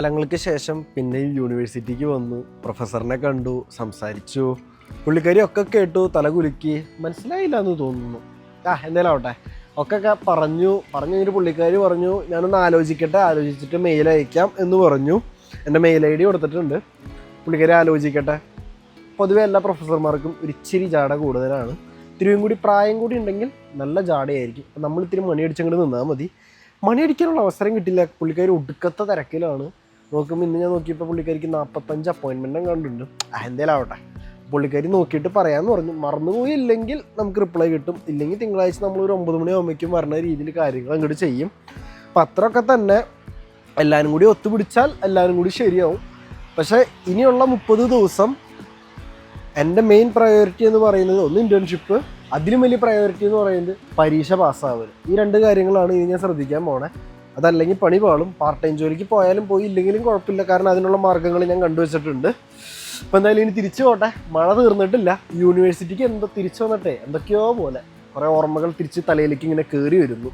കാലങ്ങൾക്ക് ശേഷം പിന്നെ യൂണിവേഴ്സിറ്റിക്ക് വന്നു, പ്രൊഫസറിനെ കണ്ടു, സംസാരിച്ചു, പുള്ളിക്കാരി ഒക്കെ കേട്ടു, തലകുലുക്കി. മനസ്സിലായില്ല എന്ന് തോന്നുന്നു. എന്തായാലും ആവട്ടെ, ഒക്കെ പറഞ്ഞു കഴിഞ്ഞിട്ട് പുള്ളിക്കാരി പറഞ്ഞു ഞാനൊന്ന് ആലോചിച്ചിട്ട് മെയിൽ അയക്കാം എന്ന് പറഞ്ഞു. എൻ്റെ മെയിൽ ID കൊടുത്തിട്ടുണ്ട്, പുള്ളിക്കാരി ആലോചിക്കട്ടെ. പൊതുവെ എല്ലാ പ്രൊഫസർമാർക്കും ഒരു ഇച്ചിരി ജാട കൂടുതലാണ്. ഇത്തിരിയും കൂടി പ്രായം കൂടി ഉണ്ടെങ്കിൽ നല്ല ജാടയായിരിക്കും. നമ്മൾ ഇത്തിരി മണിയടിച്ചങ്ങോട്ട് നിന്നാൽ മതി. മണിയടിക്കാനുള്ള അവസരം കിട്ടില്ല, പുള്ളിക്കാരി ഒടുക്കത്തെ തിരക്കിലാണ്. നോക്കുമ്പോൾ ഇന്ന് ഞാൻ നോക്കിയപ്പോൾ പുള്ളിക്കാരിക്ക് 45 അപ്പോയിൻമെൻറ്റും കണ്ടിട്ടുണ്ട്. എന്തായാലും ആവട്ടെ, പുള്ളിക്കാരി നോക്കിയിട്ട് പറയാമെന്ന് പറഞ്ഞു. മറന്നുപോയില്ലെങ്കിൽ നമുക്ക് റിപ്ലൈ കിട്ടും. ഇല്ലെങ്കിൽ തിങ്കളാഴ്ച നമ്മളൊരു 9 മണിയാകുമ്പോഴേക്കും വരുന്ന രീതിയിൽ കാര്യങ്ങൾ അങ്ങോട്ട് ചെയ്യും. അപ്പം അത്രയൊക്കെ തന്നെ എല്ലാവരും കൂടി ഒത്തുപിടിച്ചാൽ എല്ലാവരും കൂടി ശരിയാവും. പക്ഷേ ഇനിയുള്ള 30 ദിവസം എൻ്റെ മെയിൻ പ്രയോറിറ്റി എന്ന് പറയുന്നത് ഒന്ന് ഇൻറ്റേൺഷിപ്പ്, അതിലും വലിയ പ്രയോറിറ്റി എന്ന് പറയുന്നത് പരീക്ഷ പാസ്സാവൽ. ഈ 2 കാര്യങ്ങളാണ് ഇനി ഞാൻ ശ്രദ്ധിക്കാൻ പോണേ. അതല്ലെങ്കിൽ പണി പാളും. പാർട്ട് ടൈം ജോലിക്ക് പോയാലും പോയി ഇല്ലെങ്കിലും കുഴപ്പമില്ല, കാരണം അതിനുള്ള മാർഗ്ഗങ്ങൾ ഞാൻ കണ്ടുവച്ചിട്ടുണ്ട്. ഇപ്പം എന്തായാലും ഇനി തിരിച്ചു പോട്ടെ, മഴ തീർന്നിട്ടില്ല. യൂണിവേഴ്സിറ്റിക്ക് തിരിച്ചു വന്നിട്ടേ എന്തൊക്കെയോ പോലെ കുറേ ഓർമ്മകൾ തിരിച്ച് തലയിലേക്ക് ഇങ്ങനെ കയറി വരുന്നു.